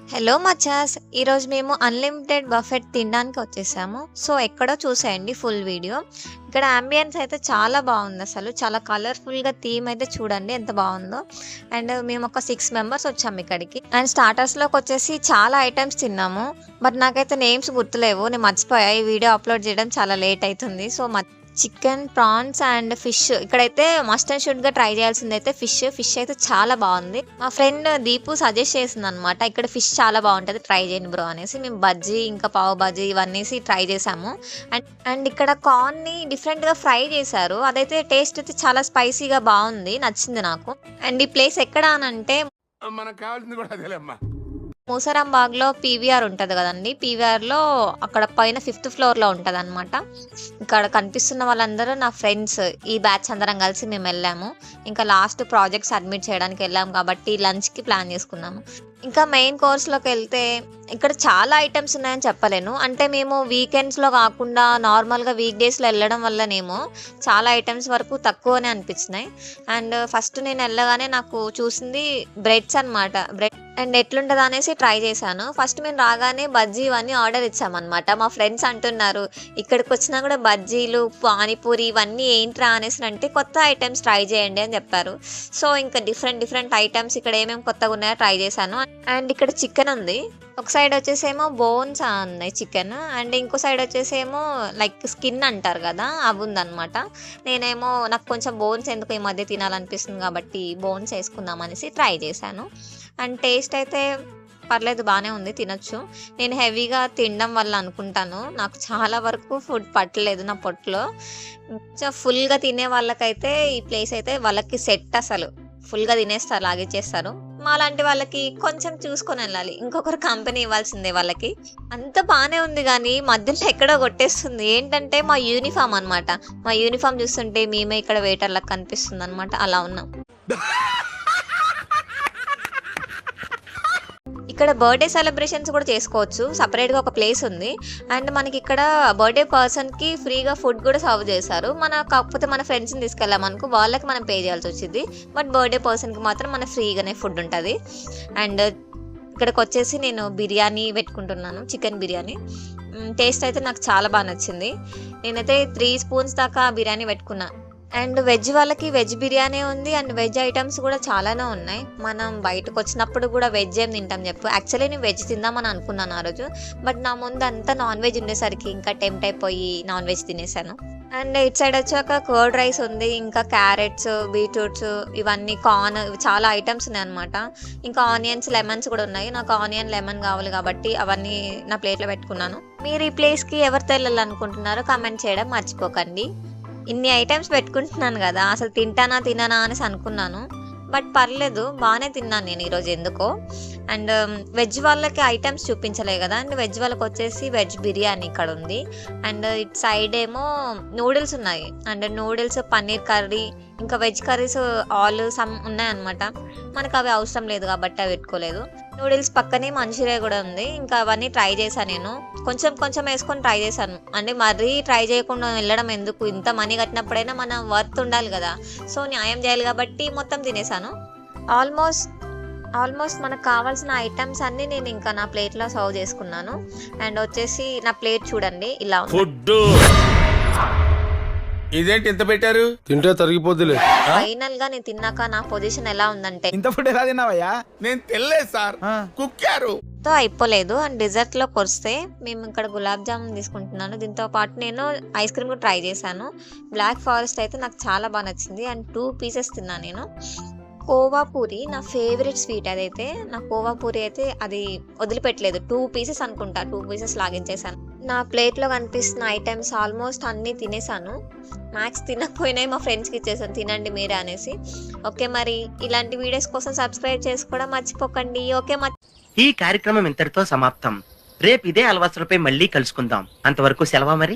Hello మచాస్! ఈరోజు మేము unlimited buffet తినడానికి వచ్చేసాము. సో, ఎక్కడో చూసేయండి ఫుల్ వీడియో. ఇక్కడ యాంబియన్స్ అయితే చాలా బావుందసలు. చాలా కలర్‌ఫుల్‌గా థీమ్ అయితే చూడండి ఎంత బావుందో. అండ్ మేమొక 6 మెంబర్స్ వచ్చాము ఇక్కడికి. అండ్ స్టార్టర్స్‌లోకొచ్చేసి చాలా ఐటెమ్స్ తిన్నాము. బట్ నాకైతే నేమ్స్ గుర్తులేవు. నేను మర్చిపోయా. ఈ వీడియో అప్‌లోడ్ చేయడం చాలా లేట్ అయితుంది. So, chicken, prawns and fish. ఇక్కడైతే మస్ట్ అండ్ షుడ్‌గా ట్రై చేయాల్సిందైతే ఫిష్. ఫిష్ అయితే చాలా బావుంది. మా ఫ్రెండ్ దీపు సజెస్ట్ చేసిందనమాట. ఇక్కడ ఫిష్ చాలా బావుంటది. ట్రై చేయండి బ్రో అనేసి. మేము బజ్జీ, ఇంకా పావు బజ్జీ ఇవన్నేసి ట్రై చేసాము. అండ్ అండ్ ఇక్కడ కార్న్‌ని డిఫరెంట్‌గా ఫ్రై చేశారు. అదైతే టేస్ట్ అయితే చాలా స్పైసీగా బావుంది. నచ్చింది నాకు. అండ్ ఈ ప్లేస్ ఎక్కడ అనంటే మనకు కావాల్సింది కూడా అదేలేమ్మా. మూసరాంబాగ్‌లో పీవీఆర్ ఉంటది గదండీ! పీవీఆర్‌లో అక్కడ పైన 5థ్ ఫ్లోర్‌లో ఉంటదనమాట. ఇక్కడ కనిపిస్తున్న వాళ్ళందరూ నా ఫ్రెండ్స్. ఈ బ్యాచ్ అందరం కలిసి మేమెళ్ళాము. ఇంకా లాస్ట్ ప్రాజెక్ట్ సబ్మిట్ చేయడానికి వెళ్ళాము కాబట్టి లంచ్‌కి ప్లాన్ చేసుకున్నాము. ఇంకా మెయిన్ కోర్స్‌లోకెళ్తే ఇక్కడ చాలా ఐటెమ్స్ ఉన్నాయని చెప్పలేను. అంటే మేము వీకెండ్స్‌లో కాకుండా నార్మల్‌గా వీక్ డేస్‌లో ఎళ్ళడం వల్లనేమో చాలా ఐటెమ్స్ వరకు తక్కువనే అనిపించినాయి. అండ్ ఫస్ట్ నేను ఎళ్ళగానే నాకు చూసింది బ్రెడ్స్ అనమాట. బ్రెడ్ అండ్ ఎట్లుంటదా అనేసి ట్రై చేశాను. ఫస్ట్ మేము రాగానే బజ్జీ ఇవన్నీ ఆర్డర్ ఇచ్చామనమాట. మా ఫ్రెండ్స్ అంటున్నారు, ఇక్కడికొచ్చినా కూడా బజ్జీలు, పానీపూరి ఇవన్నీ ఏంట్రా అనేసనంటే, కొత్త ఐటెమ్స్ ట్రై చేయండి అని చెప్పారు. సో, ఇంకా డిఫరెంట్ ఐటెమ్స్ ఇక్కడ ఏమేమి కొత్తగున్నాయో ట్రై చేశాను. అండ్ ఇక్కడ చికెన్ ఉంది. ఒక సైడ్ వచ్చేసేమో బోన్స్ ఉన్నాయి చికెన్. అండ్ ఇంకో సైడ్ వచ్చేసేమో లైక్ స్కిన్ అంటారు కదా, అవి ఉందనమాట. నేనేమో నాకు కొంచెం బోన్స్ ఎందుకో ఈ మధ్య తినాలనిపిస్తుంది కాబట్టి బోన్స్ వేసుకుందాం అనేసి ట్రై చేశాను. అండ్ టేస్ట్ అయితే పర్లేదు, బాగానే ఉంది, తినొచ్చు. నేను హెవీగా తినడం వల్ల అనుకుంటాను నాకు చాలా వరకు ఫుడ్ పట్టలేదు నా పొట్టలో. కొంచెం ఫుల్గా తినే వాళ్ళకైతే ఈ ప్లేస్ అయితే వాళ్ళకి సెట్. అసలు ఫుల్గా తినేస్తారు, లాగిచ్చేస్తారు. మాలాంటి వాళ్ళకి కొంచెం చూసుకొని వెళ్ళాలి. ఇంకొకరు కంపెనీ ఇవ్వాల్సిందే వాళ్ళకి. అంత బాగానే ఉంది కానీ మధ్యలో ఎక్కడో కొట్టేస్తుంది. ఏంటంటే మా యూనిఫామ్ అనమాట. మా యూనిఫామ్ చూస్తుంటే మేమే ఇక్కడ వెయిటర్లకు కనిపిస్తుంది అనమాట. అలా ఉన్నాం. ఇక్కడ బర్త్డే సెలబ్రేషన్స్ కూడా చేసుకోవచ్చు. సపరేట్గా ఒక ప్లేస్ ఉంది. అండ్ మనకి ఇక్కడ బర్త్డే పర్సన్కి ఫ్రీగా ఫుడ్ కూడా సర్వ్ చేశారు. కాకపోతే మన ఫ్రెండ్స్ని తీసుకెళ్ళామనుకో వాళ్ళకి మనం పే చేయాల్సి వచ్చింది. బట్ బర్త్డే పర్సన్కి మాత్రం మన ఫ్రీగానే ఫుడ్ ఉంటుంది. అండ్ ఇక్కడికి వచ్చేసి నేను బిర్యానీ పెట్టుకుంటున్నాను, చికెన్ బిర్యానీ. టేస్ట్ అయితే నాకు చాలా బాగా నచ్చింది. నేనైతే 3 స్పూన్స్ దాకా బిర్యానీ పెట్టుకున్నా. అండ్ వెజ్ వాళ్ళకి వెజ్ బిర్యానీ ఉంది. అండ్ వెజ్ ఐటమ్స్ కూడా చాలానే ఉన్నాయి. మనం బయటకు వచ్చినప్పుడు కూడా వెజ్ ఏం తింటాం చెప్పు. యాక్చువల్లీ నేను వెజ్ తిందామని అనుకున్నాను ఆ రోజు. బట్ నా ముందు అంతా నాన్ వెజ్ ఉండేసరికి ఇంకా టెంప్ట్ అయిపోయి నాన్ వెజ్ తినేసాను. అండ్ ఇటు సైడ్ వచ్చాక కర్డ్ రైస్ ఉంది, ఇంకా క్యారెట్స్, బీట్రూట్స్, ఇవన్నీ కార్న్, చాలా ఐటమ్స్ ఉన్నాయి అనమాట. ఇంకా ఆనియన్స్, లెమన్స్ కూడా ఉన్నాయి. నాకు ఆనియన్, లెమన్ కావాలి కాబట్టి అవన్నీ నా ప్లేట్లో పెట్టుకున్నాను. మీరు ఈ ప్లేస్కి ఎవరితో వెళ్ళాలనుకుంటున్నారో కామెంట్ చేయడం మర్చిపోకండి. ఇన్ని ఐటమ్స్ పెట్టుకుంటున్నాను కదా, అసలు తిననా అనేసి అనుకున్నాను. బట్ పర్లేదు, బాగానే తిన్నాను నేను ఈరోజు ఎందుకో. అండ్ వెజ్ వాళ్ళకి ఐటమ్స్ చూపించలే కదా. అండ్ వెజ్ వాళ్ళకి వచ్చేసి వెజ్ బిర్యానీ ఇక్కడ ఉంది. అండ్ ఇటు సైడ్ ఏమో నూడిల్స్ ఉన్నాయి. అండ్ నూడిల్స్, పన్నీర్ కర్రీ, ఇంకా వెజ్ కర్రీస్ ఆల్ సమ్ ఉన్నాయన్నమాట. మనకు అవి అవసరం లేదు కాబట్టి అవి పెట్టుకోలేదు. నూడిల్స్ పక్కనే మంచూరియా కూడా ఉంది. ఇంకా అవన్నీ ట్రై చేశాను నేను. కొంచెం వేసుకొని ట్రై చేశాను. అంటే మరీ ట్రై చేయకుండా వెళ్ళడం ఎందుకు, ఇంత మనీ కట్టినప్పుడైనా మన వర్త్ ఉండాలి కదా. సో న్యాయం చేయాలి కాబట్టి మొత్తం తినేసాను. ఆల్మోస్ట్ మనకు కావాల్సిన ఐటమ్స్ అన్నీ నేను ఇంకా నా ప్లేట్లో సర్వ్ చేసుకున్నాను. అండ్ వచ్చేసి నా ప్లేట్ చూడండి ఇలా ఉంది. ఇదేంటి ఇంత పెట్టారు? తింటే తరిగిపోద్దులే. ఫైనల్ గా నేను తిన్నాక నా పొజిషన్ ఎలా ఉందంటే, ఇంత ఫుడ్ ఎలా తిన్నావయ్యా? నేను తెల్లే సార్, కుక్కారు. తో అయిపోలేదు. అండ్ డిజర్ట్ లోకి వస్తే మేము ఇక్కడ గులాబ్ జామున్ తీసుకుంటున్నాను. దీంతో పాటు నేను ఐస్ క్రీమ్ కూడా ట్రై చేశాను. బ్లాక్ ఫారెస్ట్ అయితే నాకు చాలా బాగా నచ్చింది. అండ్ 2 పీసెస్ తిన్నాను నేను. కోవా పూరి నా ఫేవరెట్ స్వీట్. అదైతే నా కోవా పూరి అయితే అది వదిలిపెట్టలేదు. 2 పీసెస్ అనుకుంటా, 2 పీసెస్ లాగించేసాను. నా ప్లేట్లో కనిపిస్తున్న ఐటమ్స్ ఆల్మోస్ట్ అన్నీ తినేసాను. మ్యాక్స్ తినకపోయినాయి మా ఫ్రెండ్స్కి ఇచ్చేసాను, తినండి మీరే అనేసి. ఓకే, మరి ఇలాంటి వీడియోస్ కోసం సబ్స్క్రైబ్ చేసుకోవడం మర్చిపోకండి. ఓకే, ఈ కార్యక్రమం ఇంతటితో సమాప్తం. రేపు ఇదే అలవాసులపై మళ్ళీ కలుసుకుందాం. అంతవరకు సెలవా మరి.